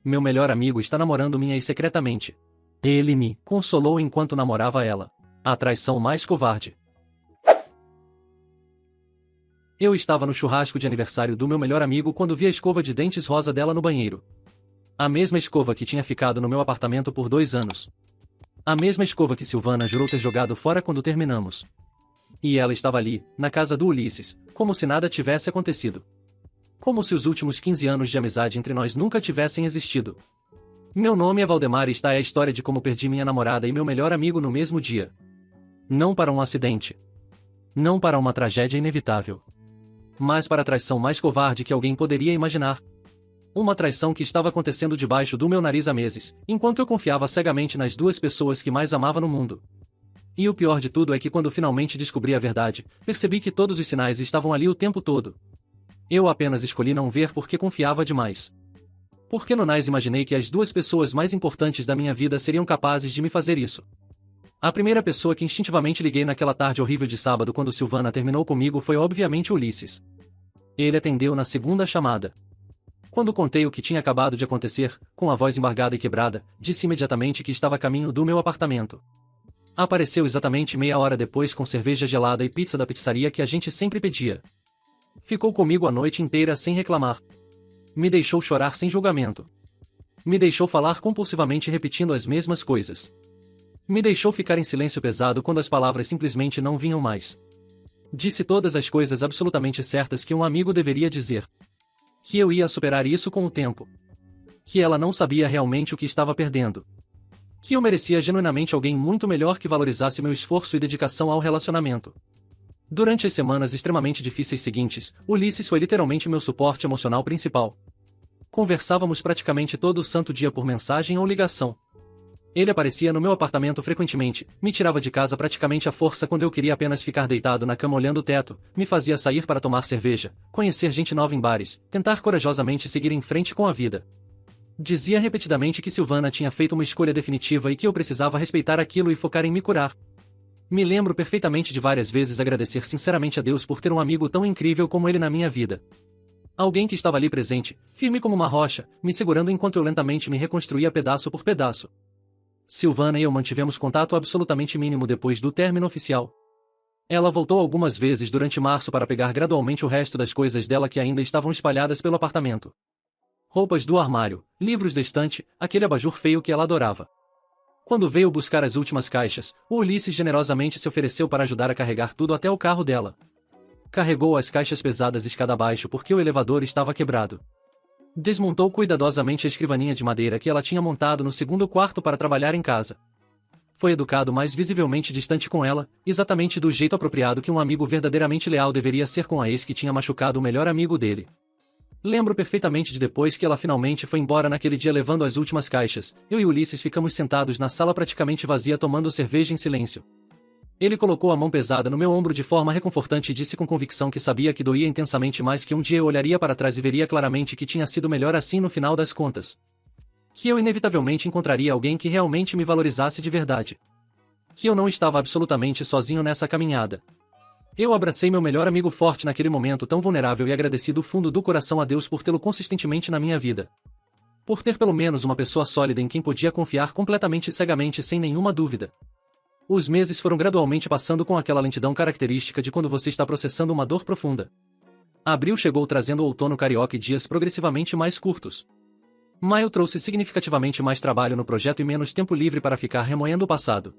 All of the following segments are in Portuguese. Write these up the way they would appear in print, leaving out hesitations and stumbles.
Meu melhor amigo está namorando minha ex secretamente. Ele me consolou enquanto namorava ela. A traição mais covarde. Eu estava no churrasco de aniversário do meu melhor amigo quando vi a escova de dentes rosa dela no banheiro. A mesma escova que tinha ficado no meu apartamento por 2 anos. A mesma escova que Silvana jurou ter jogado fora quando terminamos. E ela estava ali, na casa do Ulisses, como se nada tivesse acontecido. Como se os últimos 15 anos de amizade entre nós nunca tivessem existido. Meu nome é Valdemar e esta é a história de como perdi minha namorada e meu melhor amigo no mesmo dia. Não para um acidente. Não para uma tragédia inevitável. Mas para a traição mais covarde que alguém poderia imaginar. Uma traição que estava acontecendo debaixo do meu nariz há meses, enquanto eu confiava cegamente nas 2 pessoas que mais amava no mundo. E o pior de tudo é que quando finalmente descobri a verdade, percebi que todos os sinais estavam ali o tempo todo. Eu apenas escolhi não ver porque confiava demais. Porque no nais imaginei que as 2 pessoas mais importantes da minha vida seriam capazes de me fazer isso. A primeira pessoa que instintivamente liguei naquela tarde horrível de sábado quando Silvana terminou comigo foi obviamente Ulisses. Ele atendeu na segunda chamada. Quando contei o que tinha acabado de acontecer, com a voz embargada e quebrada, disse imediatamente que estava a caminho do meu apartamento. Apareceu exatamente meia hora depois com cerveja gelada e pizza da pizzaria que a gente sempre pedia. Ficou comigo a noite inteira sem reclamar. Me deixou chorar sem julgamento. Me deixou falar compulsivamente repetindo as mesmas coisas. Me deixou ficar em silêncio pesado quando as palavras simplesmente não vinham mais. Disse todas as coisas absolutamente certas que um amigo deveria dizer. Que eu ia superar isso com o tempo. Que ela não sabia realmente o que estava perdendo. Que eu merecia genuinamente alguém muito melhor que valorizasse meu esforço e dedicação ao relacionamento. Durante as semanas extremamente difíceis seguintes, Ulisses foi literalmente meu suporte emocional principal. Conversávamos praticamente todo santo dia por mensagem ou ligação. Ele aparecia no meu apartamento frequentemente, me tirava de casa praticamente à força quando eu queria apenas ficar deitado na cama olhando o teto, me fazia sair para tomar cerveja, conhecer gente nova em bares, tentar corajosamente seguir em frente com a vida. Dizia repetidamente que Silvana tinha feito uma escolha definitiva e que eu precisava respeitar aquilo e focar em me curar. Me lembro perfeitamente de várias vezes agradecer sinceramente a Deus por ter um amigo tão incrível como ele na minha vida. Alguém que estava ali presente, firme como uma rocha, me segurando enquanto eu lentamente me reconstruía pedaço por pedaço. Silvana e eu mantivemos contato absolutamente mínimo depois do término oficial. Ela voltou algumas vezes durante março para pegar gradualmente o resto das coisas dela que ainda estavam espalhadas pelo apartamento. Roupas do armário, livros da estante, aquele abajur feio que ela adorava. Quando veio buscar as últimas caixas, o Ulisses generosamente se ofereceu para ajudar a carregar tudo até o carro dela. Carregou as caixas pesadas escada abaixo porque o elevador estava quebrado. Desmontou cuidadosamente a escrivaninha de madeira que ela tinha montado no segundo quarto para trabalhar em casa. Foi educado mas visivelmente distante com ela, exatamente do jeito apropriado que um amigo verdadeiramente leal deveria ser com a ex que tinha machucado o melhor amigo dele. Lembro perfeitamente de depois que ela finalmente foi embora naquele dia levando as últimas caixas, eu e Ulisses ficamos sentados na sala praticamente vazia tomando cerveja em silêncio. Ele colocou a mão pesada no meu ombro de forma reconfortante e disse com convicção que sabia que doía intensamente mais que um dia eu olharia para trás e veria claramente que tinha sido melhor assim no final das contas. Que eu inevitavelmente encontraria alguém que realmente me valorizasse de verdade. Que eu não estava absolutamente sozinho nessa caminhada. Eu abracei meu melhor amigo forte naquele momento tão vulnerável e agradeci do fundo do coração a Deus por tê-lo consistentemente na minha vida. Por ter pelo menos uma pessoa sólida em quem podia confiar completamente e cegamente sem nenhuma dúvida. Os meses foram gradualmente passando com aquela lentidão característica de quando você está processando uma dor profunda. Abril chegou trazendo o outono carioca e dias progressivamente mais curtos. Maio trouxe significativamente mais trabalho no projeto e menos tempo livre para ficar remoendo o passado.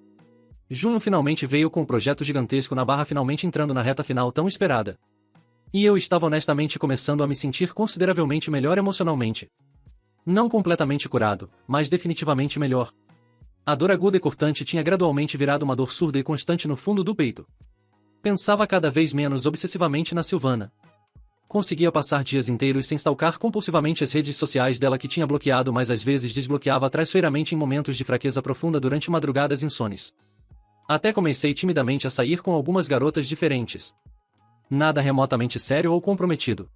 Junho finalmente veio com o projeto gigantesco na barra finalmente entrando na reta final tão esperada. E eu estava honestamente começando a me sentir consideravelmente melhor emocionalmente. Não completamente curado, mas definitivamente melhor. A dor aguda e cortante tinha gradualmente virado uma dor surda e constante no fundo do peito. Pensava cada vez menos obsessivamente na Silvana. Conseguia passar dias inteiros sem stalkar compulsivamente as redes sociais dela que tinha bloqueado mas às vezes desbloqueava traiçoeiramente em momentos de fraqueza profunda durante madrugadas insones. Até comecei timidamente a sair com algumas garotas diferentes. Nada remotamente sério ou comprometido.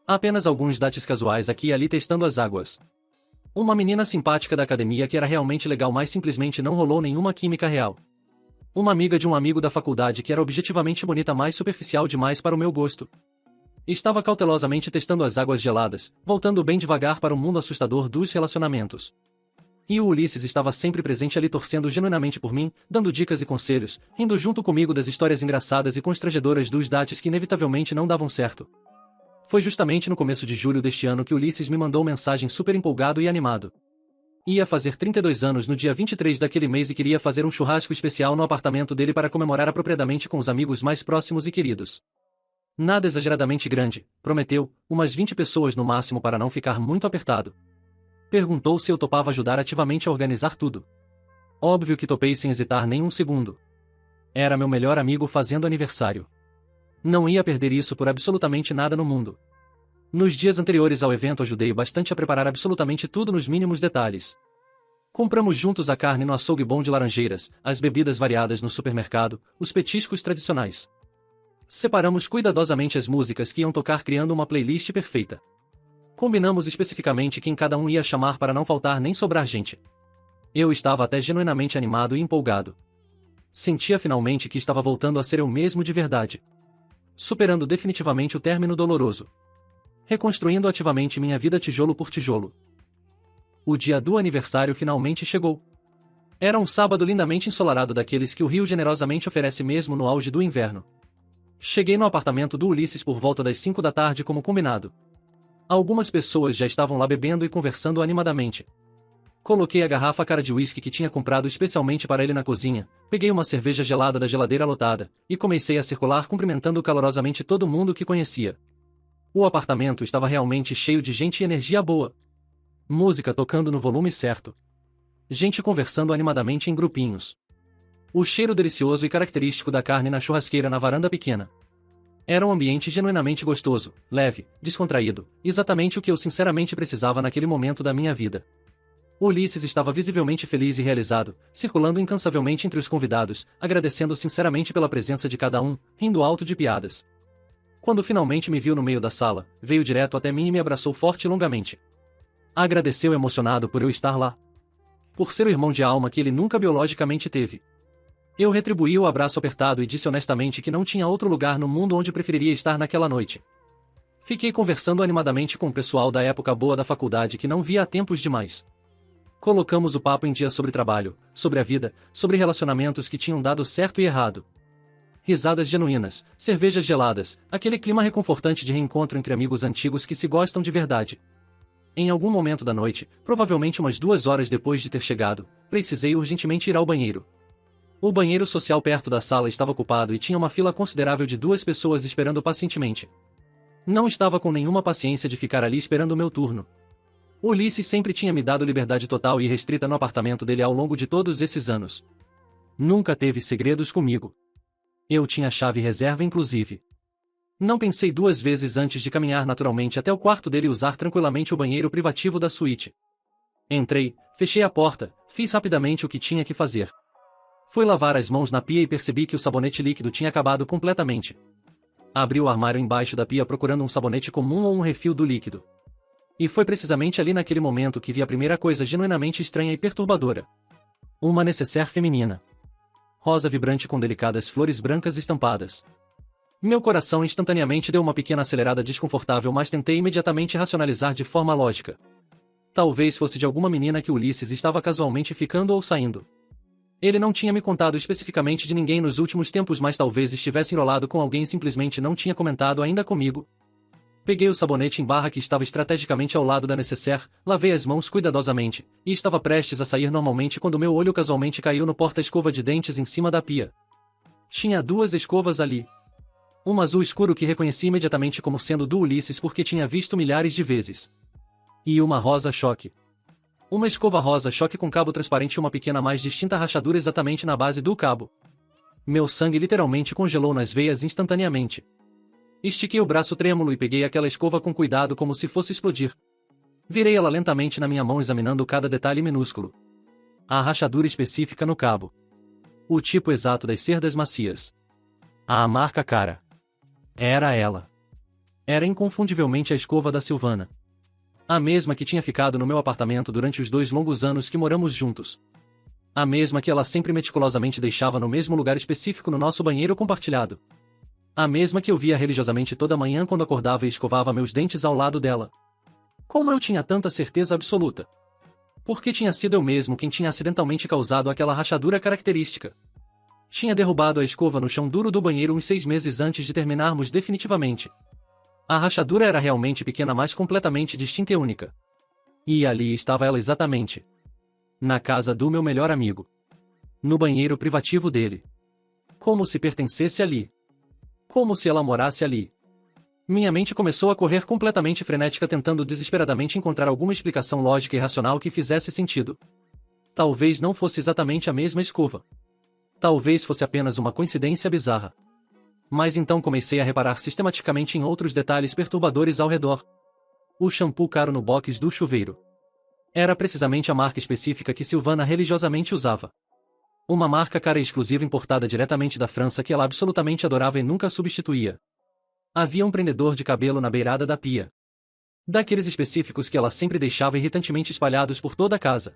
Apenas alguns dates casuais aqui e ali testando as águas. Uma menina simpática da academia que era realmente legal mas simplesmente não rolou nenhuma química real. Uma amiga de um amigo da faculdade que era objetivamente bonita mas superficial demais para o meu gosto. Estava cautelosamente testando as águas geladas, voltando bem devagar para o mundo assustador dos relacionamentos. E o Ulisses estava sempre presente ali torcendo genuinamente por mim, dando dicas e conselhos, rindo junto comigo das histórias engraçadas e constrangedoras dos dates que inevitavelmente não davam certo. Foi justamente no começo de julho deste ano que Ulisses me mandou mensagem super empolgado e animado. Ia fazer 32 anos no dia 23 daquele mês e queria fazer um churrasco especial no apartamento dele para comemorar apropriadamente com os amigos mais próximos e queridos. Nada exageradamente grande, prometeu, umas 20 pessoas no máximo para não ficar muito apertado. Perguntou se eu topava ajudar ativamente a organizar tudo. Óbvio que topei sem hesitar nem um segundo. Era meu melhor amigo fazendo aniversário. Não ia perder isso por absolutamente nada no mundo. Nos dias anteriores ao evento ajudei bastante a preparar absolutamente tudo nos mínimos detalhes. Compramos juntos a carne no açougue bom de Laranjeiras, as bebidas variadas no supermercado, os petiscos tradicionais. Separamos cuidadosamente as músicas que iam tocar criando uma playlist perfeita. Combinamos especificamente quem cada um ia chamar para não faltar nem sobrar gente. Eu estava até genuinamente animado e empolgado. Sentia finalmente que estava voltando a ser eu mesmo de verdade. Superando definitivamente o término doloroso. Reconstruindo ativamente minha vida tijolo por tijolo. O dia do aniversário finalmente chegou. Era um sábado lindamente ensolarado daqueles que o Rio generosamente oferece mesmo no auge do inverno. Cheguei no apartamento do Ulisses por volta das 5 da tarde como combinado. Algumas pessoas já estavam lá bebendo e conversando animadamente. Coloquei a garrafa cara de uísque que tinha comprado especialmente para ele na cozinha, peguei uma cerveja gelada da geladeira lotada, e comecei a circular cumprimentando calorosamente todo mundo que conhecia. O apartamento estava realmente cheio de gente e energia boa. Música tocando no volume certo. Gente conversando animadamente em grupinhos. O cheiro delicioso e característico da carne na churrasqueira na varanda pequena. Era um ambiente genuinamente gostoso, leve, descontraído, exatamente o que eu sinceramente precisava naquele momento da minha vida. Ulisses estava visivelmente feliz e realizado, circulando incansavelmente entre os convidados, agradecendo sinceramente pela presença de cada um, rindo alto de piadas. Quando finalmente me viu no meio da sala, veio direto até mim e me abraçou forte e longamente. Agradeceu emocionado por eu estar lá. Por ser o irmão de alma que ele nunca biologicamente teve. Eu retribuí o abraço apertado e disse honestamente que não tinha outro lugar no mundo onde preferiria estar naquela noite. Fiquei conversando animadamente com o pessoal da época boa da faculdade que não via há tempos demais. Colocamos o papo em dia sobre trabalho, sobre a vida, sobre relacionamentos que tinham dado certo e errado. Risadas genuínas, cervejas geladas, aquele clima reconfortante de reencontro entre amigos antigos que se gostam de verdade. Em algum momento da noite, provavelmente umas 2 horas depois de ter chegado, precisei urgentemente ir ao banheiro. O banheiro social perto da sala estava ocupado e tinha uma fila considerável de 2 pessoas esperando pacientemente. Não estava com nenhuma paciência de ficar ali esperando o meu turno. Ulisses sempre tinha me dado liberdade total e irrestrita no apartamento dele ao longo de todos esses anos. Nunca teve segredos comigo. Eu tinha chave reserva inclusive. Não pensei 2 vezes antes de caminhar naturalmente até o quarto dele e usar tranquilamente o banheiro privativo da suíte. Entrei, fechei a porta, fiz rapidamente o que tinha que fazer. Fui lavar as mãos na pia e percebi que o sabonete líquido tinha acabado completamente. Abri o armário embaixo da pia procurando um sabonete comum ou um refil do líquido. E foi precisamente ali naquele momento que vi a primeira coisa genuinamente estranha e perturbadora. Uma nécessaire feminina. Rosa vibrante com delicadas flores brancas estampadas. Meu coração instantaneamente deu uma pequena acelerada desconfortável, mas tentei imediatamente racionalizar de forma lógica. Talvez fosse de alguma menina que Ulisses estava casualmente ficando ou saindo. Ele não tinha me contado especificamente de ninguém nos últimos tempos, mas talvez estivesse enrolado com alguém e simplesmente não tinha comentado ainda comigo. Peguei o sabonete em barra que estava estrategicamente ao lado da nécessaire, lavei as mãos cuidadosamente, e estava prestes a sair normalmente quando meu olho casualmente caiu no porta-escova de dentes em cima da pia. Tinha 2 escovas ali. Uma azul escuro que reconheci imediatamente como sendo do Ulisses porque tinha visto milhares de vezes. E uma rosa choque. Uma escova rosa choque com cabo transparente e uma pequena mais distinta rachadura exatamente na base do cabo. Meu sangue literalmente congelou nas veias instantaneamente. Estiquei o braço trêmulo e peguei aquela escova com cuidado como se fosse explodir. Virei ela lentamente na minha mão examinando cada detalhe minúsculo. A rachadura específica no cabo. O tipo exato das cerdas macias. A marca cara. Era ela. Era inconfundivelmente a escova da Silvana. A mesma que tinha ficado no meu apartamento durante os 2 longos anos que moramos juntos. A mesma que ela sempre meticulosamente deixava no mesmo lugar específico no nosso banheiro compartilhado. A mesma que eu via religiosamente toda manhã quando acordava e escovava meus dentes ao lado dela. Como eu tinha tanta certeza absoluta? Porque tinha sido eu mesmo quem tinha acidentalmente causado aquela rachadura característica. Tinha derrubado a escova no chão duro do banheiro uns 6 meses antes de terminarmos definitivamente. A rachadura era realmente pequena, mas completamente distinta e única. E ali estava ela exatamente. Na casa do meu melhor amigo. No banheiro privativo dele. Como se pertencesse ali. Como se ela morasse ali. Minha mente começou a correr completamente frenética, tentando desesperadamente encontrar alguma explicação lógica e racional que fizesse sentido. Talvez não fosse exatamente a mesma escova. Talvez fosse apenas uma coincidência bizarra. Mas então comecei a reparar sistematicamente em outros detalhes perturbadores ao redor. O shampoo caro no box do chuveiro. Era precisamente a marca específica que Silvana religiosamente usava. Uma marca cara e exclusiva importada diretamente da França que ela absolutamente adorava e nunca substituía. Havia um prendedor de cabelo na beirada da pia. Daqueles específicos que ela sempre deixava irritantemente espalhados por toda a casa.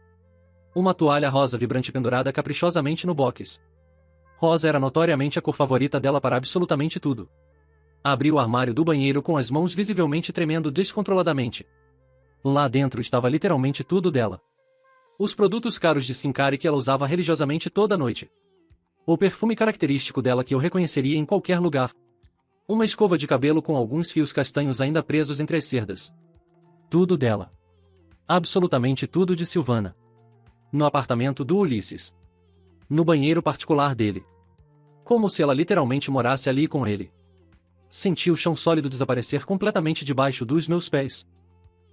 Uma toalha rosa vibrante pendurada caprichosamente no box. Rosa era notoriamente a cor favorita dela para absolutamente tudo. Abri o armário do banheiro com as mãos visivelmente tremendo descontroladamente. Lá dentro estava literalmente tudo dela. Os produtos caros de skincare que ela usava religiosamente toda noite. O perfume característico dela que eu reconheceria em qualquer lugar. Uma escova de cabelo com alguns fios castanhos ainda presos entre as cerdas. Tudo dela. Absolutamente tudo de Silvana. No apartamento do Ulisses. No banheiro particular dele. Como se ela literalmente morasse ali com ele. Senti o chão sólido desaparecer completamente debaixo dos meus pés.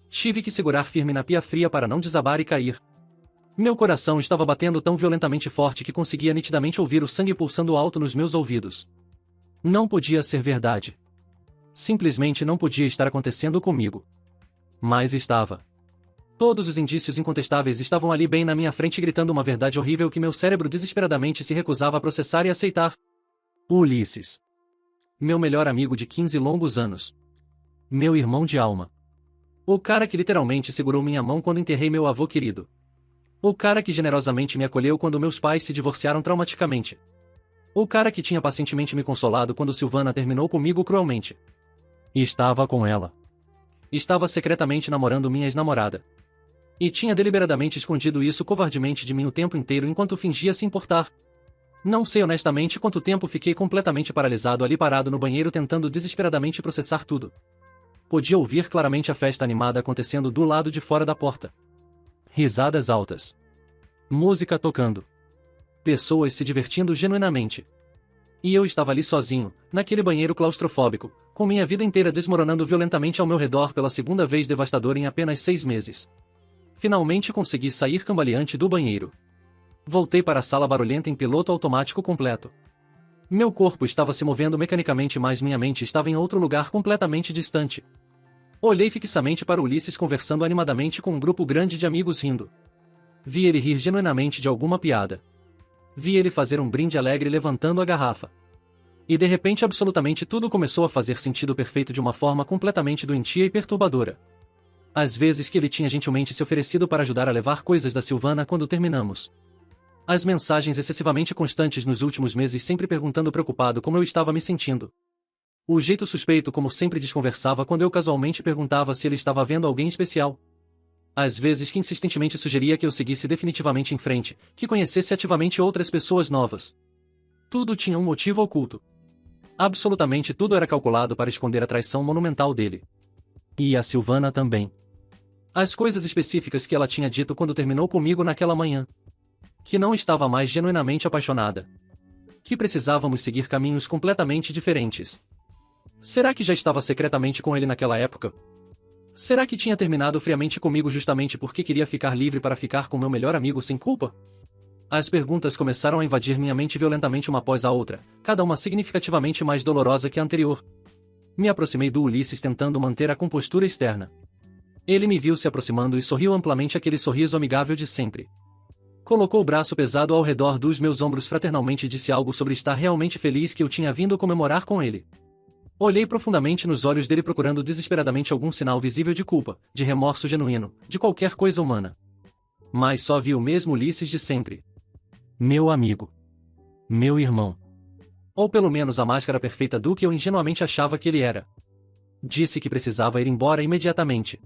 Tive que segurar firme na pia fria para não desabar e cair. Meu coração estava batendo tão violentamente forte que conseguia nitidamente ouvir o sangue pulsando alto nos meus ouvidos. Não podia ser verdade. Simplesmente não podia estar acontecendo comigo. Mas estava. Todos os indícios incontestáveis estavam ali bem na minha frente, gritando uma verdade horrível que meu cérebro desesperadamente se recusava a processar e aceitar. Ulisses. Meu melhor amigo de 15 longos anos. Meu irmão de alma. O cara que literalmente segurou minha mão quando enterrei meu avô querido. O cara que generosamente me acolheu quando meus pais se divorciaram traumaticamente. O cara que tinha pacientemente me consolado quando Silvana terminou comigo cruelmente. E estava com ela. Estava secretamente namorando minha ex-namorada. E tinha deliberadamente escondido isso covardemente de mim o tempo inteiro enquanto fingia se importar. Não sei honestamente quanto tempo fiquei completamente paralisado ali parado no banheiro tentando desesperadamente processar tudo. Podia ouvir claramente a festa animada acontecendo do lado de fora da porta. Risadas altas. Música tocando. Pessoas se divertindo genuinamente. E eu estava ali sozinho, naquele banheiro claustrofóbico, com minha vida inteira desmoronando violentamente ao meu redor pela segunda vez devastadora em apenas 6 meses. Finalmente consegui sair cambaleante do banheiro. Voltei para a sala barulhenta em piloto automático completo. Meu corpo estava se movendo mecanicamente, mas minha mente estava em outro lugar completamente distante. Olhei fixamente para Ulisses conversando animadamente com um grupo grande de amigos rindo. Vi ele rir genuinamente de alguma piada. Vi ele fazer um brinde alegre levantando a garrafa. E de repente absolutamente tudo começou a fazer sentido perfeito de uma forma completamente doentia e perturbadora. As vezes que ele tinha gentilmente se oferecido para ajudar a levar coisas da Silvana quando terminamos. As mensagens excessivamente constantes nos últimos meses sempre perguntando preocupado como eu estava me sentindo. O jeito suspeito como sempre desconversava quando eu casualmente perguntava se ele estava vendo alguém especial. Às vezes que insistentemente sugeria que eu seguisse definitivamente em frente, que conhecesse ativamente outras pessoas novas. Tudo tinha um motivo oculto. Absolutamente tudo era calculado para esconder a traição monumental dele. E a Silvana também. As coisas específicas que ela tinha dito quando terminou comigo naquela manhã. Que não estava mais genuinamente apaixonada. Que precisávamos seguir caminhos completamente diferentes. Será que já estava secretamente com ele naquela época? Será que tinha terminado friamente comigo justamente porque queria ficar livre para ficar com meu melhor amigo sem culpa? As perguntas começaram a invadir minha mente violentamente uma após a outra, cada uma significativamente mais dolorosa que a anterior. Me aproximei do Ulisses tentando manter a compostura externa. Ele me viu se aproximando e sorriu amplamente aquele sorriso amigável de sempre. Colocou o braço pesado ao redor dos meus ombros fraternalmente e disse algo sobre estar realmente feliz que eu tinha vindo comemorar com ele. Olhei profundamente nos olhos dele procurando desesperadamente algum sinal visível de culpa, de remorso genuíno, de qualquer coisa humana. Mas só vi o mesmo Ulisses de sempre. Meu amigo. Meu irmão. Ou pelo menos a máscara perfeita do que eu ingenuamente achava que ele era. Disse que precisava ir embora imediatamente.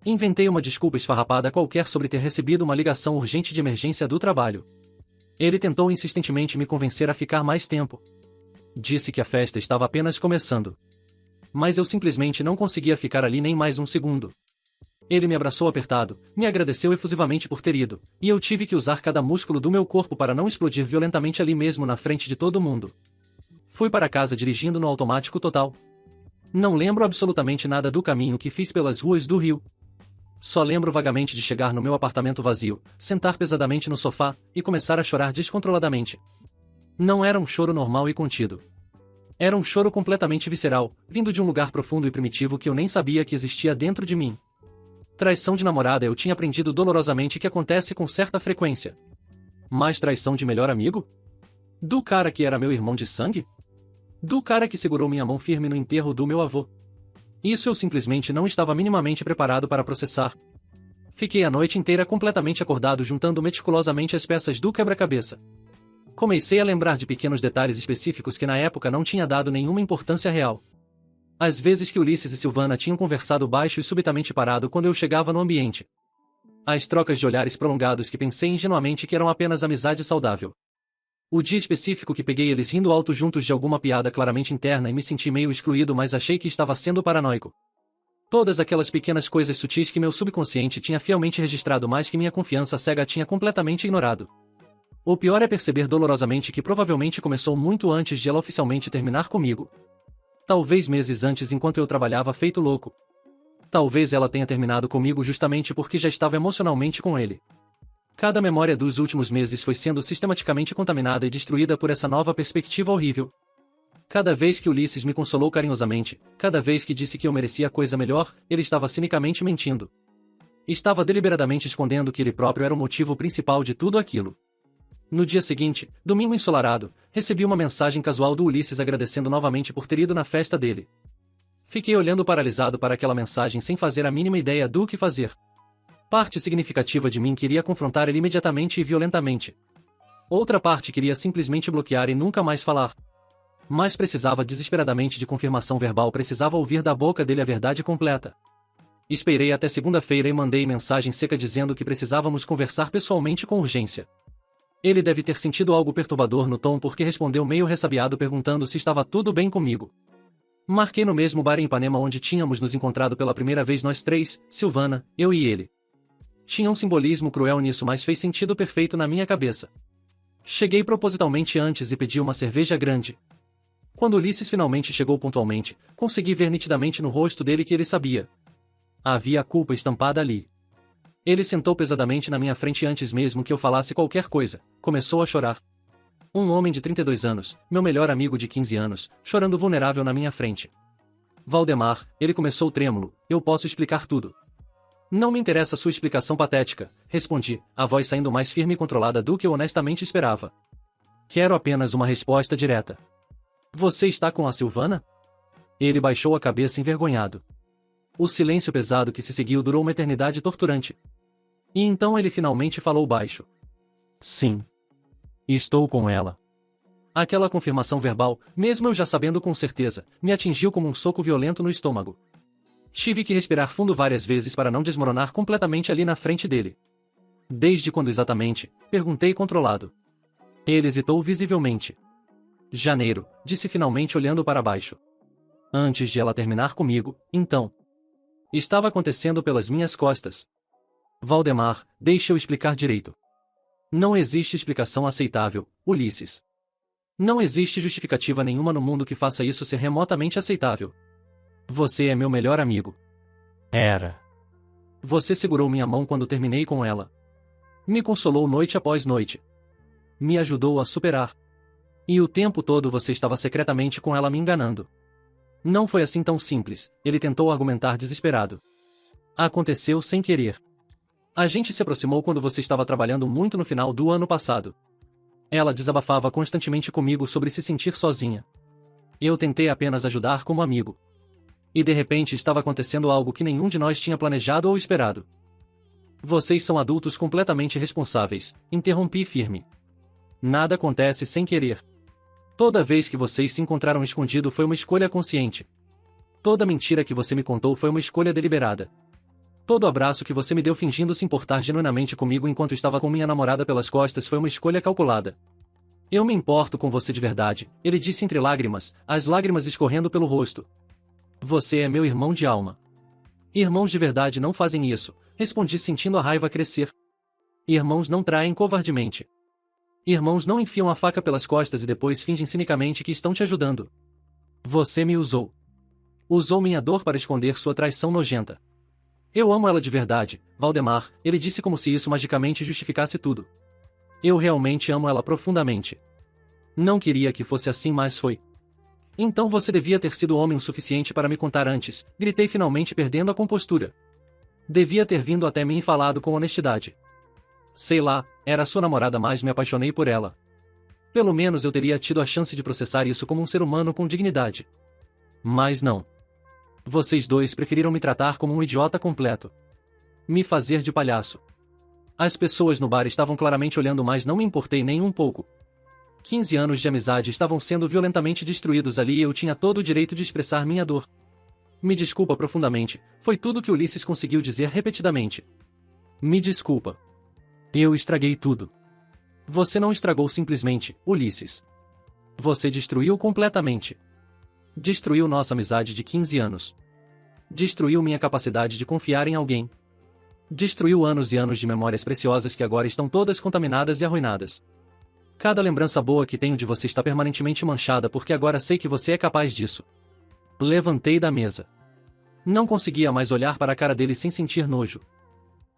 Inventei uma desculpa esfarrapada qualquer sobre ter recebido uma ligação urgente de emergência do trabalho. Ele tentou insistentemente me convencer a ficar mais tempo. Disse que a festa estava apenas começando. Mas eu simplesmente não conseguia ficar ali nem mais um segundo. Ele me abraçou apertado, me agradeceu efusivamente por ter ido, e eu tive que usar cada músculo do meu corpo para não explodir violentamente ali mesmo na frente de todo mundo. Fui para casa dirigindo no automático total. Não lembro absolutamente nada do caminho que fiz pelas ruas do Rio. Só lembro vagamente de chegar no meu apartamento vazio, sentar pesadamente no sofá, e começar a chorar descontroladamente. Não era um choro normal e contido. Era um choro completamente visceral, vindo de um lugar profundo e primitivo que eu nem sabia que existia dentro de mim. Traição de namorada eu tinha aprendido dolorosamente que acontece com certa frequência. Mas traição de melhor amigo? Do cara que era meu irmão de sangue? Do cara que segurou minha mão firme no enterro do meu avô? Isso eu simplesmente não estava minimamente preparado para processar. Fiquei a noite inteira completamente acordado juntando meticulosamente as peças do quebra-cabeça. Comecei a lembrar de pequenos detalhes específicos que na época não tinha dado nenhuma importância real. As vezes que Ulisses e Silvana tinham conversado baixo e subitamente parado quando eu chegava no ambiente. As trocas de olhares prolongados que pensei ingenuamente que eram apenas amizade saudável. O dia específico que peguei eles rindo alto juntos de alguma piada claramente interna e me senti meio excluído, mas achei que estava sendo paranoico. Todas aquelas pequenas coisas sutis que meu subconsciente tinha fielmente registrado, mas que minha confiança cega tinha completamente ignorado. O pior é perceber dolorosamente que provavelmente começou muito antes de ela oficialmente terminar comigo. Talvez meses antes, enquanto eu trabalhava feito louco. Talvez ela tenha terminado comigo justamente porque já estava emocionalmente com ele. Cada memória dos últimos meses foi sendo sistematicamente contaminada e destruída por essa nova perspectiva horrível. Cada vez que Ulisses me consolou carinhosamente, cada vez que disse que eu merecia coisa melhor, ele estava cinicamente mentindo. Estava deliberadamente escondendo que ele próprio era o motivo principal de tudo aquilo. No dia seguinte, domingo ensolarado, recebi uma mensagem casual do Ulisses agradecendo novamente por ter ido na festa dele. Fiquei olhando paralisado para aquela mensagem sem fazer a mínima ideia do que fazer. Parte significativa de mim queria confrontar ele imediatamente e violentamente. Outra parte queria simplesmente bloquear e nunca mais falar. Mas precisava desesperadamente de confirmação verbal, precisava ouvir da boca dele a verdade completa. Esperei até segunda-feira e mandei mensagem seca dizendo que precisávamos conversar pessoalmente com urgência. Ele deve ter sentido algo perturbador no tom porque respondeu meio ressabiado perguntando se estava tudo bem comigo. Marquei no mesmo bar em Ipanema onde tínhamos nos encontrado pela primeira vez nós três, Silvana, eu e ele. Tinha um simbolismo cruel nisso, mas fez sentido perfeito na minha cabeça. Cheguei propositalmente antes e pedi uma cerveja grande. Quando Ulisses finalmente chegou pontualmente, consegui ver nitidamente no rosto dele que ele sabia. Havia a culpa estampada ali. Ele sentou pesadamente na minha frente antes mesmo que eu falasse qualquer coisa, começou a chorar. Um homem de 32 anos, meu melhor amigo de 15 anos, chorando vulnerável na minha frente. Valdemar, ele começou trêmulo, eu posso explicar tudo. Não me interessa sua explicação patética, respondi, a voz saindo mais firme e controlada do que eu honestamente esperava. Quero apenas uma resposta direta. Você está com a Silvana? Ele baixou a cabeça envergonhado. O silêncio pesado que se seguiu durou uma eternidade torturante. E então ele finalmente falou baixo. Sim. Estou com ela. Aquela confirmação verbal, mesmo eu já sabendo com certeza, me atingiu como um soco violento no estômago. Tive que respirar fundo várias vezes para não desmoronar completamente ali na frente dele. Desde quando exatamente? Perguntei controlado. Ele hesitou visivelmente. Janeiro, disse finalmente olhando para baixo. Antes de ela terminar comigo, então. Estava acontecendo pelas minhas costas. Valdemar, deixe eu explicar direito. Não existe explicação aceitável, Ulisses. Não existe justificativa nenhuma no mundo que faça isso ser remotamente aceitável. Você é meu melhor amigo. Era. Você segurou minha mão quando terminei com ela. Me consolou noite após noite. Me ajudou a superar. E o tempo todo você estava secretamente com ela me enganando. Não foi assim tão simples, ele tentou argumentar desesperado. Aconteceu sem querer. A gente se aproximou quando você estava trabalhando muito no final do ano passado. Ela desabafava constantemente comigo sobre se sentir sozinha. Eu tentei apenas ajudar como amigo. E de repente estava acontecendo algo que nenhum de nós tinha planejado ou esperado. Vocês são adultos completamente responsáveis, interrompi firme. Nada acontece sem querer. Toda vez que vocês se encontraram escondido foi uma escolha consciente. Toda mentira que você me contou foi uma escolha deliberada. Todo abraço que você me deu fingindo se importar genuinamente comigo enquanto estava com minha namorada pelas costas foi uma escolha calculada. Eu me importo com você de verdade, ele disse entre lágrimas, as lágrimas escorrendo pelo rosto. Você é meu irmão de alma. Irmãos de verdade não fazem isso, respondi sentindo a raiva crescer. Irmãos não traem covardemente. Irmãos não enfiam a faca pelas costas e depois fingem cinicamente que estão te ajudando. Você me usou. Usou minha dor para esconder sua traição nojenta. Eu amo ela de verdade, Valdemar, ele disse como se isso magicamente justificasse tudo. Eu realmente amo ela profundamente. Não queria que fosse assim, mas foi. Então você devia ter sido homem o suficiente para me contar antes, gritei finalmente perdendo a compostura. Devia ter vindo até mim e falado com honestidade. Sei lá, era sua namorada, mas me apaixonei por ela. Pelo menos eu teria tido a chance de processar isso como um ser humano com dignidade. Mas não. Vocês dois preferiram me tratar como um idiota completo. Me fazer de palhaço. As pessoas no bar estavam claramente olhando, mas não me importei nem um pouco. 15 anos de amizade estavam sendo violentamente destruídos ali e eu tinha todo o direito de expressar minha dor. Me desculpa profundamente, foi tudo que Ulisses conseguiu dizer repetidamente. Me desculpa. Eu estraguei tudo. Você não estragou simplesmente, Ulisses. Você destruiu completamente. Destruiu nossa amizade de 15 anos. Destruiu minha capacidade de confiar em alguém. Destruiu anos e anos de memórias preciosas que agora estão todas contaminadas e arruinadas. Cada lembrança boa que tenho de você está permanentemente manchada porque agora sei que você é capaz disso. Levantei da mesa. Não conseguia mais olhar para a cara dele sem sentir nojo.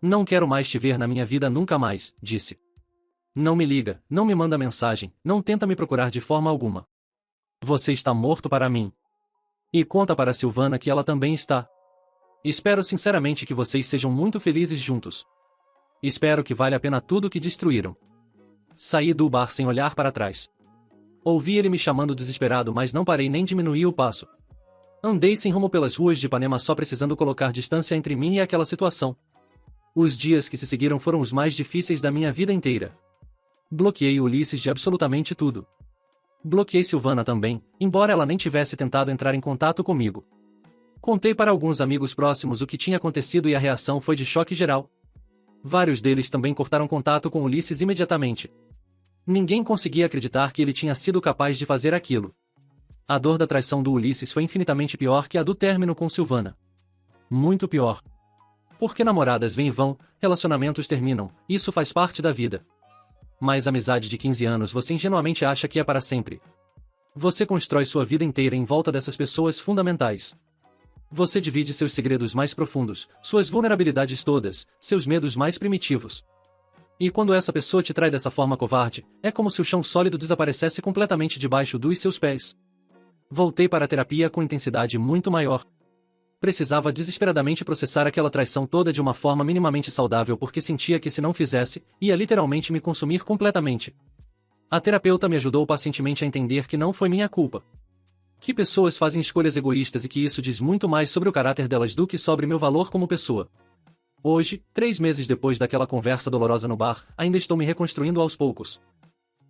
Não quero mais te ver na minha vida nunca mais, disse. Não me liga, não me manda mensagem, não tenta me procurar de forma alguma. Você está morto para mim. E conta para Silvana que ela também está. Espero sinceramente que vocês sejam muito felizes juntos. Espero que valha a pena tudo o que destruíram. Saí do bar sem olhar para trás. Ouvi ele me chamando desesperado, mas não parei nem diminuí o passo. Andei sem rumo pelas ruas de Ipanema só precisando colocar distância entre mim e aquela situação. Os dias que se seguiram foram os mais difíceis da minha vida inteira. Bloqueei Ulisses de absolutamente tudo. Bloqueei Silvana também, embora ela nem tivesse tentado entrar em contato comigo. Contei para alguns amigos próximos o que tinha acontecido e a reação foi de choque geral. Vários deles também cortaram contato com Ulisses imediatamente. Ninguém conseguia acreditar que ele tinha sido capaz de fazer aquilo. A dor da traição do Ulisses foi infinitamente pior que a do término com Silvana. Muito pior. Porque namoradas vêm e vão, relacionamentos terminam, isso faz parte da vida. Mas amizade de 15 anos você ingenuamente acha que é para sempre. Você constrói sua vida inteira em volta dessas pessoas fundamentais. Você divide seus segredos mais profundos, suas vulnerabilidades todas, seus medos mais primitivos. E quando essa pessoa te trai dessa forma covarde, é como se o chão sólido desaparecesse completamente debaixo dos seus pés. Voltei para a terapia com intensidade muito maior. Precisava desesperadamente processar aquela traição toda de uma forma minimamente saudável porque sentia que se não fizesse, ia literalmente me consumir completamente. A terapeuta me ajudou pacientemente a entender que não foi minha culpa. Que pessoas fazem escolhas egoístas e que isso diz muito mais sobre o caráter delas do que sobre meu valor como pessoa. Hoje, 3 meses depois daquela conversa dolorosa no bar, ainda estou me reconstruindo aos poucos.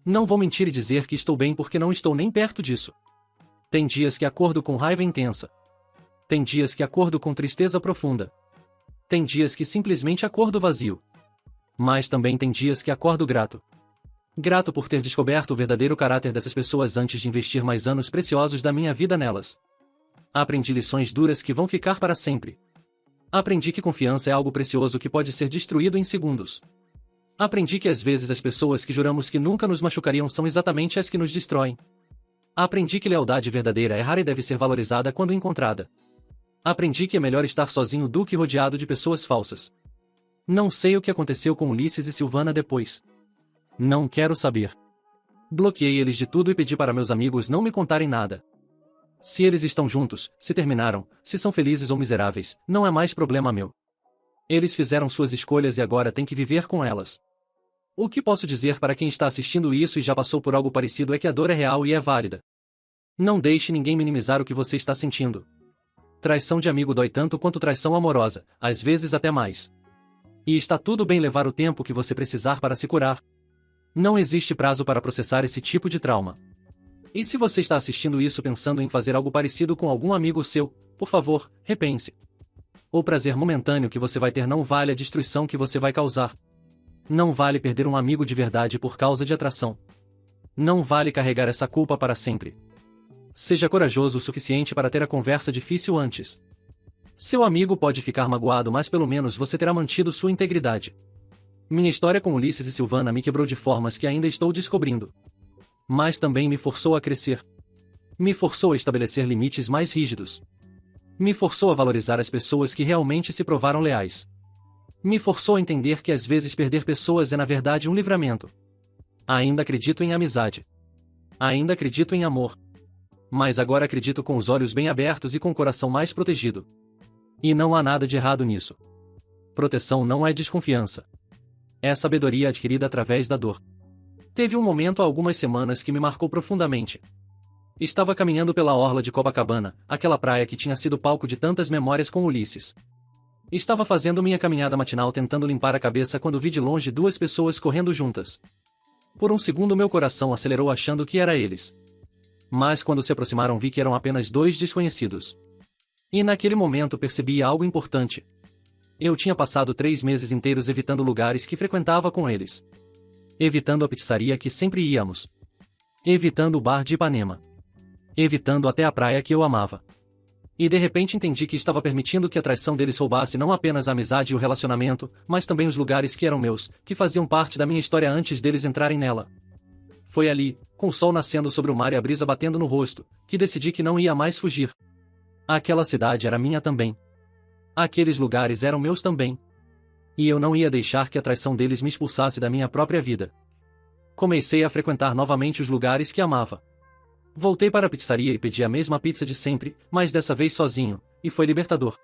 Não vou mentir e dizer que estou bem porque não estou nem perto disso. Tem dias que acordo com raiva intensa. Tem dias que acordo com tristeza profunda. Tem dias que simplesmente acordo vazio. Mas também tem dias que acordo grato. Grato por ter descoberto o verdadeiro caráter dessas pessoas antes de investir mais anos preciosos da minha vida nelas. Aprendi lições duras que vão ficar para sempre. Aprendi que confiança é algo precioso que pode ser destruído em segundos. Aprendi que às vezes as pessoas que juramos que nunca nos machucariam são exatamente as que nos destroem. Aprendi que lealdade verdadeira é rara e deve ser valorizada quando encontrada. Aprendi que é melhor estar sozinho do que rodeado de pessoas falsas. Não sei o que aconteceu com Ulisses e Silvana depois. Não quero saber. Bloqueei eles de tudo e pedi para meus amigos não me contarem nada. Se eles estão juntos, se terminaram, se são felizes ou miseráveis, não é mais problema meu. Eles fizeram suas escolhas e agora têm que viver com elas. O que posso dizer para quem está assistindo isso e já passou por algo parecido é que a dor é real e é válida. Não deixe ninguém minimizar o que você está sentindo. Traição de amigo dói tanto quanto traição amorosa, às vezes até mais. E está tudo bem levar o tempo que você precisar para se curar. Não existe prazo para processar esse tipo de trauma. E se você está assistindo isso pensando em fazer algo parecido com algum amigo seu, por favor, repense. O prazer momentâneo que você vai ter não vale a destruição que você vai causar. Não vale perder um amigo de verdade por causa de atração. Não vale carregar essa culpa para sempre. Seja corajoso o suficiente para ter a conversa difícil antes. Seu amigo pode ficar magoado, mas pelo menos você terá mantido sua integridade. Minha história com Ulisses e Silvana me quebrou de formas que ainda estou descobrindo. Mas também me forçou a crescer. Me forçou a estabelecer limites mais rígidos. Me forçou a valorizar as pessoas que realmente se provaram leais. Me forçou a entender que às vezes perder pessoas é na verdade um livramento. Ainda acredito em amizade. Ainda acredito em amor. Mas agora acredito com os olhos bem abertos e com o coração mais protegido. E não há nada de errado nisso. Proteção não é desconfiança. É sabedoria adquirida através da dor. Teve um momento há algumas semanas que me marcou profundamente. Estava caminhando pela orla de Copacabana, aquela praia que tinha sido palco de tantas memórias com Ulisses. Estava fazendo minha caminhada matinal tentando limpar a cabeça quando vi de longe duas pessoas correndo juntas. Por um segundo meu coração acelerou achando que era eles. Mas quando se aproximaram vi que eram apenas dois desconhecidos. E naquele momento percebi algo importante. Eu tinha passado 3 meses inteiros evitando lugares que frequentava com eles. Evitando a pizzaria que sempre íamos. Evitando o bar de Ipanema. Evitando até a praia que eu amava. E de repente entendi que estava permitindo que a traição deles roubasse não apenas a amizade e o relacionamento, mas também os lugares que eram meus, que faziam parte da minha história antes deles entrarem nela. Foi ali, com o sol nascendo sobre o mar e a brisa batendo no rosto, que decidi que não ia mais fugir. Aquela cidade era minha também. Aqueles lugares eram meus também. E eu não ia deixar que a traição deles me expulsasse da minha própria vida. Comecei a frequentar novamente os lugares que amava. Voltei para a pizzaria e pedi a mesma pizza de sempre, mas dessa vez sozinho, e foi libertador.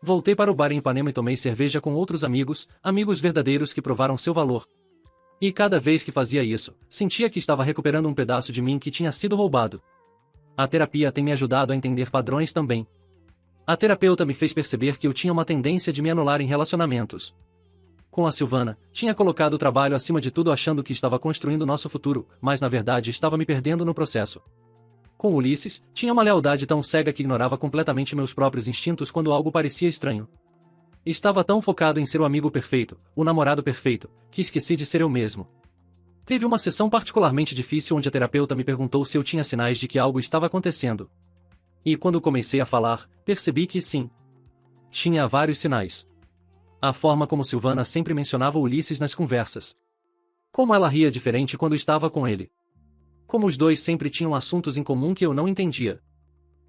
Voltei para o bar em Ipanema e tomei cerveja com outros amigos, amigos verdadeiros que provaram seu valor. E cada vez que fazia isso, sentia que estava recuperando um pedaço de mim que tinha sido roubado. A terapia tem me ajudado a entender padrões também. A terapeuta me fez perceber que eu tinha uma tendência de me anular em relacionamentos. Com a Silvana, tinha colocado o trabalho acima de tudo achando que estava construindo nosso futuro, mas na verdade estava me perdendo no processo. Com Ulisses, tinha uma lealdade tão cega que ignorava completamente meus próprios instintos quando algo parecia estranho. Estava tão focado em ser o amigo perfeito, o namorado perfeito, que esqueci de ser eu mesmo. Teve uma sessão particularmente difícil onde a terapeuta me perguntou se eu tinha sinais de que algo estava acontecendo. E quando comecei a falar, percebi que sim. Tinha vários sinais. A forma como Silvana sempre mencionava Ulisses nas conversas. Como ela ria diferente quando estava com ele. Como os dois sempre tinham assuntos em comum que eu não entendia.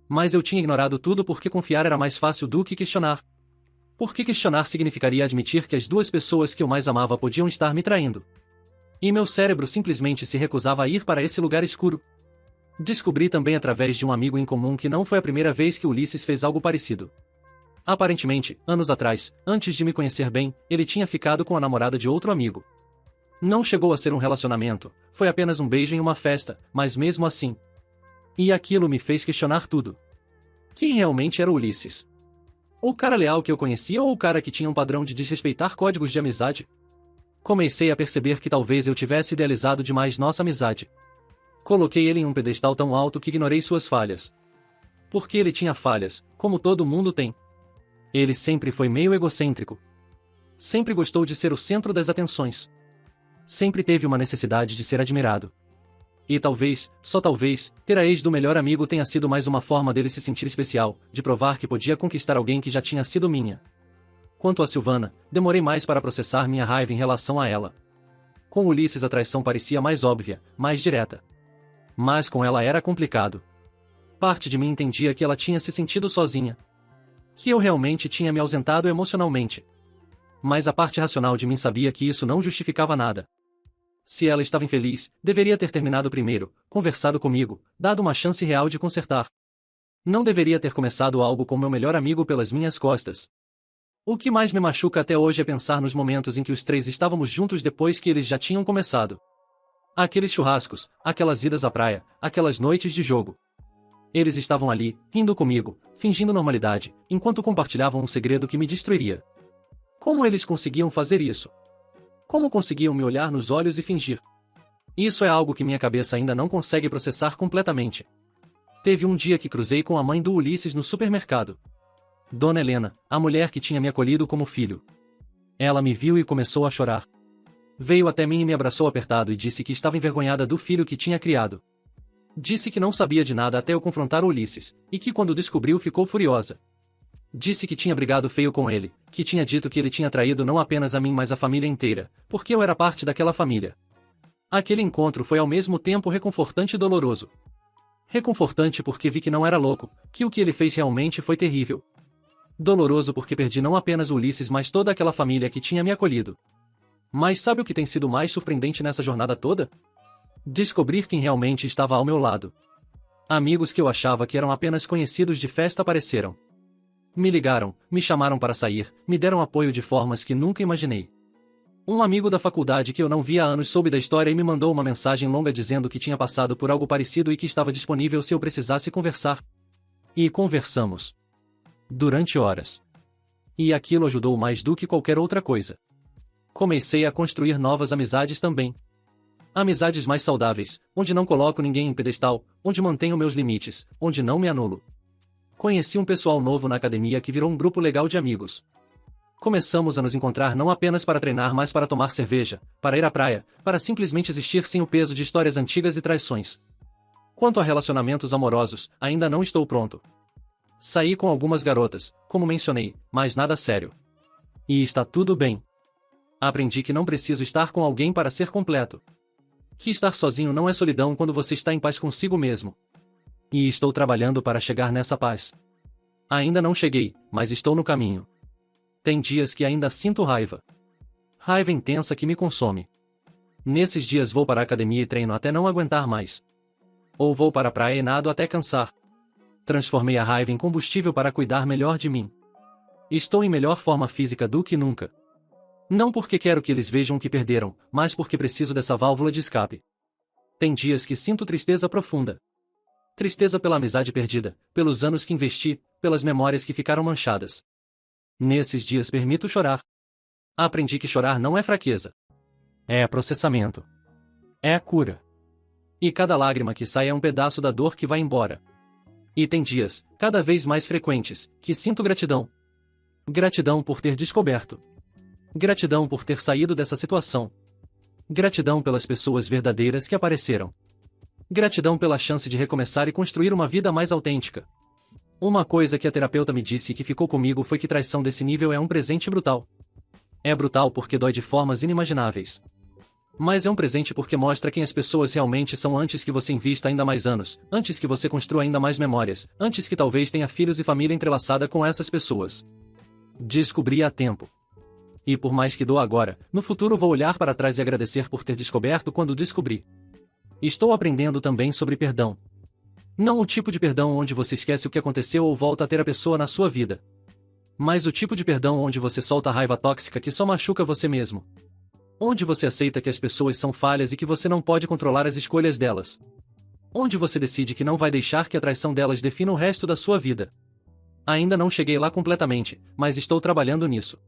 Mas eu tinha ignorado tudo porque confiar era mais fácil do que questionar. Porque questionar significaria admitir que as duas pessoas que eu mais amava podiam estar me traindo. E meu cérebro simplesmente se recusava a ir para esse lugar escuro. Descobri também através de um amigo em comum que não foi a primeira vez que Ulisses fez algo parecido. Aparentemente, anos atrás, antes de me conhecer bem, ele tinha ficado com a namorada de outro amigo. Não chegou a ser um relacionamento, foi apenas um beijo em uma festa, mas mesmo assim. E aquilo me fez questionar tudo. Quem realmente era Ulisses? O cara leal que eu conhecia ou o cara que tinha um padrão de desrespeitar códigos de amizade? Comecei a perceber que talvez eu tivesse idealizado demais nossa amizade. Coloquei ele em um pedestal tão alto que ignorei suas falhas. Porque ele tinha falhas, como todo mundo tem. Ele sempre foi meio egocêntrico. Sempre gostou de ser o centro das atenções. Sempre teve uma necessidade de ser admirado. E talvez, só talvez, ter a ex do melhor amigo tenha sido mais uma forma dele se sentir especial, de provar que podia conquistar alguém que já tinha sido minha. Quanto a Silvana, demorei mais para processar minha raiva em relação a ela. Com Ulisses a traição parecia mais óbvia, mais direta. Mas com ela era complicado. Parte de mim entendia que ela tinha se sentido sozinha. Que eu realmente tinha me ausentado emocionalmente. Mas a parte racional de mim sabia que isso não justificava nada. Se ela estava infeliz, deveria ter terminado primeiro, conversado comigo, dado uma chance real de consertar. Não deveria ter começado algo com meu melhor amigo pelas minhas costas. O que mais me machuca até hoje é pensar nos momentos em que os três estávamos juntos depois que eles já tinham começado. Aqueles churrascos, aquelas idas à praia, aquelas noites de jogo. Eles estavam ali, rindo comigo, fingindo normalidade, enquanto compartilhavam um segredo que me destruiria. Como eles conseguiam fazer isso? Como conseguiam me olhar nos olhos e fingir? Isso é algo que minha cabeça ainda não consegue processar completamente. Teve um dia que cruzei com a mãe do Ulisses no supermercado. Dona Helena, a mulher que tinha me acolhido como filho. Ela me viu e começou a chorar. Veio até mim e me abraçou apertado e disse que estava envergonhada do filho que tinha criado. Disse que não sabia de nada até eu confrontar o Ulisses, e que quando descobriu ficou furiosa. Disse que tinha brigado feio com ele, que tinha dito que ele tinha traído não apenas a mim mas a família inteira, porque eu era parte daquela família. Aquele encontro foi ao mesmo tempo reconfortante e doloroso. Reconfortante porque vi que não era louco, que o que ele fez realmente foi terrível. Doloroso porque perdi não apenas o Ulisses mas toda aquela família que tinha me acolhido. Mas sabe o que tem sido mais surpreendente nessa jornada toda? Descobrir quem realmente estava ao meu lado. Amigos que eu achava que eram apenas conhecidos de festa apareceram. Me ligaram, me chamaram para sair, me deram apoio de formas que nunca imaginei. Um amigo da faculdade que eu não via há anos soube da história e me mandou uma mensagem longa dizendo que tinha passado por algo parecido e que estava disponível se eu precisasse conversar. E conversamos. Durante horas. E aquilo ajudou mais do que qualquer outra coisa. Comecei a construir novas amizades também. Amizades mais saudáveis, onde não coloco ninguém em pedestal, onde mantenho meus limites, onde não me anulo. Conheci um pessoal novo na academia que virou um grupo legal de amigos. Começamos a nos encontrar não apenas para treinar mas para tomar cerveja, para ir à praia, para simplesmente existir sem o peso de histórias antigas e traições. Quanto a relacionamentos amorosos, ainda não estou pronto. Saí com algumas garotas, como mencionei, mas nada sério. E está tudo bem. Aprendi que não preciso estar com alguém para ser completo. Que estar sozinho não é solidão quando você está em paz consigo mesmo. E estou trabalhando para chegar nessa paz. Ainda não cheguei, mas estou no caminho. Tem dias que ainda sinto raiva. Raiva intensa que me consome. Nesses dias vou para a academia e treino até não aguentar mais. Ou vou para a praia e nado até cansar. Transformei a raiva em combustível para cuidar melhor de mim. Estou em melhor forma física do que nunca. Não porque quero que eles vejam o que perderam, mas porque preciso dessa válvula de escape. Tem dias que sinto tristeza profunda. Tristeza pela amizade perdida, pelos anos que investi, pelas memórias que ficaram manchadas. Nesses dias permito chorar. Aprendi que chorar não é fraqueza. É processamento. É a cura. E cada lágrima que sai é um pedaço da dor que vai embora. E tem dias, cada vez mais frequentes, que sinto gratidão. Gratidão por ter descoberto. Gratidão por ter saído dessa situação. Gratidão pelas pessoas verdadeiras que apareceram. Gratidão pela chance de recomeçar e construir uma vida mais autêntica. Uma coisa que a terapeuta me disse e que ficou comigo foi que traição desse nível é um presente brutal. É brutal porque dói de formas inimagináveis. Mas é um presente porque mostra quem as pessoas realmente são antes que você invista ainda mais anos, antes que você construa ainda mais memórias, antes que talvez tenha filhos e família entrelaçada com essas pessoas. Descobri a tempo. E por mais que doa agora, no futuro vou olhar para trás e agradecer por ter descoberto quando descobri. Estou aprendendo também sobre perdão. Não o tipo de perdão onde você esquece o que aconteceu ou volta a ter a pessoa na sua vida. Mas o tipo de perdão onde você solta a raiva tóxica que só machuca você mesmo. Onde você aceita que as pessoas são falhas e que você não pode controlar as escolhas delas. Onde você decide que não vai deixar que a traição delas defina o resto da sua vida. Ainda não cheguei lá completamente, mas estou trabalhando nisso.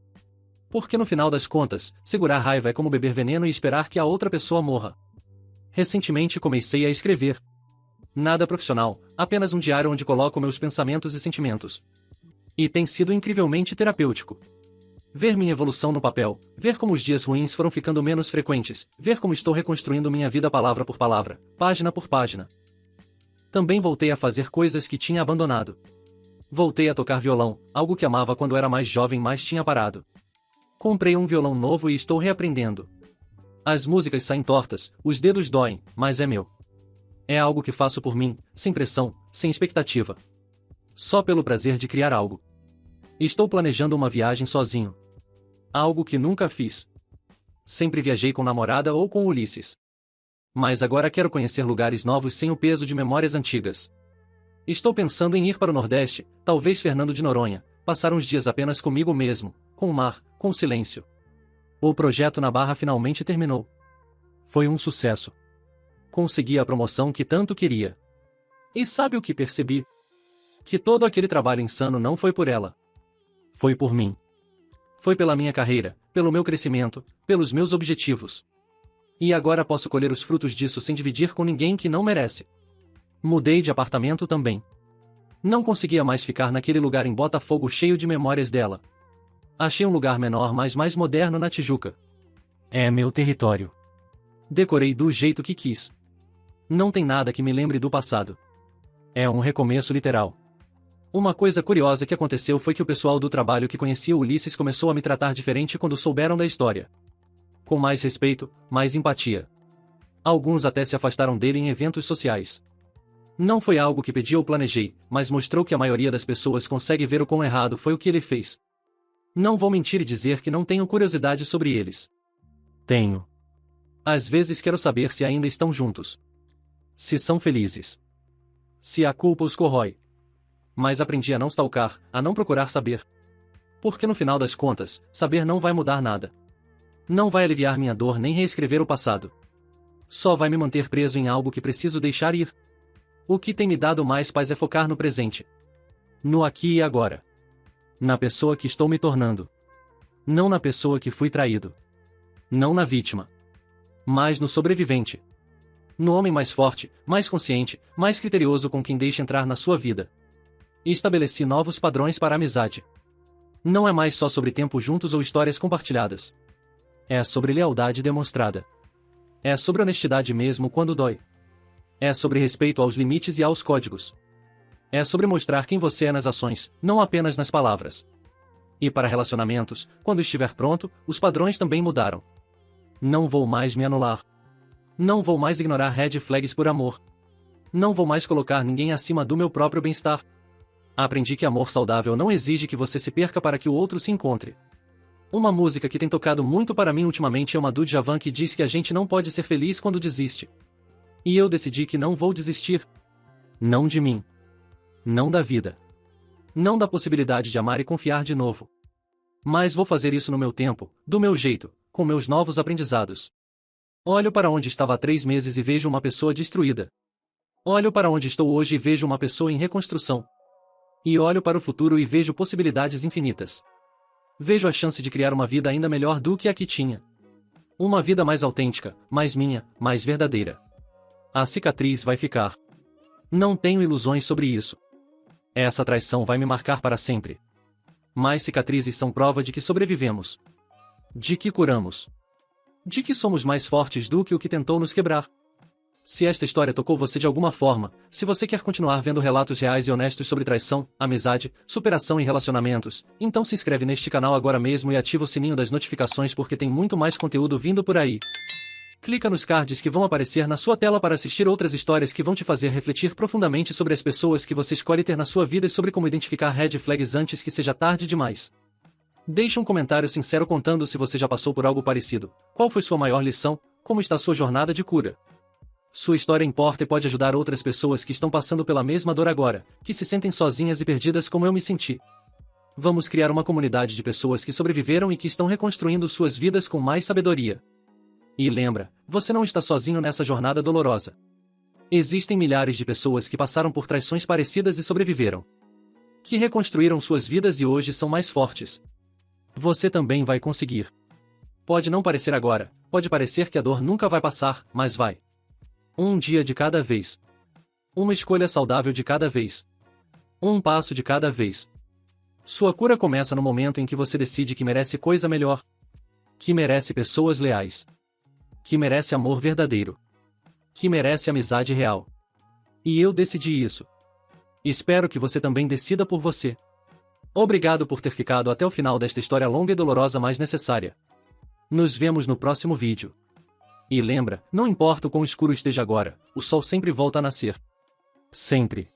Porque no final das contas, segurar raiva é como beber veneno e esperar que a outra pessoa morra. Recentemente comecei a escrever. Nada profissional, apenas um diário onde coloco meus pensamentos e sentimentos. E tem sido incrivelmente terapêutico. Ver minha evolução no papel, ver como os dias ruins foram ficando menos frequentes, ver como estou reconstruindo minha vida palavra por palavra, página por página. Também voltei a fazer coisas que tinha abandonado. Voltei a tocar violão, algo que amava quando era mais jovem mas tinha parado. Comprei um violão novo e estou reaprendendo. As músicas saem tortas, os dedos doem, mas é meu. É algo que faço por mim, sem pressão, sem expectativa. Só pelo prazer de criar algo. Estou planejando uma viagem sozinho. Algo que nunca fiz. Sempre viajei com namorada ou com Ulisses. Mas agora quero conhecer lugares novos sem o peso de memórias antigas. Estou pensando em ir para o Nordeste, talvez Fernando de Noronha, passar uns dias apenas comigo mesmo, com o mar, com o silêncio. O projeto na Barra finalmente terminou. Foi um sucesso. Consegui a promoção que tanto queria. E sabe o que percebi? Que todo aquele trabalho insano não foi por ela. Foi por mim. Foi pela minha carreira, pelo meu crescimento, pelos meus objetivos. E agora posso colher os frutos disso sem dividir com ninguém que não merece. Mudei de apartamento também. Não conseguia mais ficar naquele lugar em Botafogo cheio de memórias dela. Achei um lugar menor, mas mais moderno na Tijuca. É meu território. Decorei do jeito que quis. Não tem nada que me lembre do passado. É um recomeço literal. Uma coisa curiosa que aconteceu foi que o pessoal do trabalho que conhecia Ulisses começou a me tratar diferente quando souberam da história. Com mais respeito, mais empatia. Alguns até se afastaram dele em eventos sociais. Não foi algo que pedi ou planejei, mas mostrou que a maioria das pessoas consegue ver o quão errado foi o que ele fez. Não vou mentir e dizer que não tenho curiosidade sobre eles. Tenho. Às vezes quero saber se ainda estão juntos. Se são felizes. Se a culpa os corrói. Mas aprendi a não stalkar, a não procurar saber. Porque no final das contas, saber não vai mudar nada. Não vai aliviar minha dor nem reescrever o passado. Só vai me manter preso em algo que preciso deixar ir. O que tem me dado mais paz é focar no presente. No aqui e agora. Na pessoa que estou me tornando. Não na pessoa que fui traído. Não na vítima. Mas no sobrevivente. No homem mais forte, mais consciente, mais criterioso com quem deixa entrar na sua vida. E estabeleci novos padrões para a amizade. Não é mais só sobre tempo juntos ou histórias compartilhadas. É sobre lealdade demonstrada. É sobre honestidade mesmo quando dói. É sobre respeito aos limites e aos códigos. É sobre mostrar quem você é nas ações, não apenas nas palavras. E para relacionamentos, quando estiver pronto, os padrões também mudaram. Não vou mais me anular. Não vou mais ignorar red flags por amor. Não vou mais colocar ninguém acima do meu próprio bem-estar. Aprendi que amor saudável não exige que você se perca para que o outro se encontre. Uma música que tem tocado muito para mim ultimamente é uma do Djavan que diz que a gente não pode ser feliz quando desiste. E eu decidi que não vou desistir. Não de mim. Não da vida. Não da possibilidade de amar e confiar de novo. Mas vou fazer isso no meu tempo, do meu jeito, com meus novos aprendizados. Olho para onde estava há 3 meses e vejo uma pessoa destruída. Olho para onde estou hoje e vejo uma pessoa em reconstrução. E olho para o futuro e vejo possibilidades infinitas. Vejo a chance de criar uma vida ainda melhor do que a que tinha. Uma vida mais autêntica, mais minha, mais verdadeira. A cicatriz vai ficar. Não tenho ilusões sobre isso. Essa traição vai me marcar para sempre. Mas cicatrizes são prova de que sobrevivemos. De que curamos. De que somos mais fortes do que o que tentou nos quebrar. Se esta história tocou você de alguma forma, se você quer continuar vendo relatos reais e honestos sobre traição, amizade, superação e relacionamentos, então se inscreve neste canal agora mesmo e ativa o sininho das notificações porque tem muito mais conteúdo vindo por aí. Clica nos cards que vão aparecer na sua tela para assistir outras histórias que vão te fazer refletir profundamente sobre as pessoas que você escolhe ter na sua vida e sobre como identificar red flags antes que seja tarde demais. Deixe um comentário sincero contando se você já passou por algo parecido, qual foi sua maior lição, como está sua jornada de cura. Sua história importa e pode ajudar outras pessoas que estão passando pela mesma dor agora, que se sentem sozinhas e perdidas como eu me senti. Vamos criar uma comunidade de pessoas que sobreviveram e que estão reconstruindo suas vidas com mais sabedoria. E lembra, você não está sozinho nessa jornada dolorosa. Existem milhares de pessoas que passaram por traições parecidas e sobreviveram. Que reconstruíram suas vidas e hoje são mais fortes. Você também vai conseguir. Pode não parecer agora, pode parecer que a dor nunca vai passar, mas vai. Um dia de cada vez. Uma escolha saudável de cada vez. Um passo de cada vez. Sua cura começa no momento em que você decide que merece coisa melhor. Que merece pessoas leais. Que merece amor verdadeiro. Que merece amizade real. E eu decidi isso. Espero que você também decida por você. Obrigado por ter ficado até o final desta história longa e dolorosa, mas necessária. Nos vemos no próximo vídeo. E lembra, não importa o quão escuro esteja agora, o sol sempre volta a nascer. Sempre.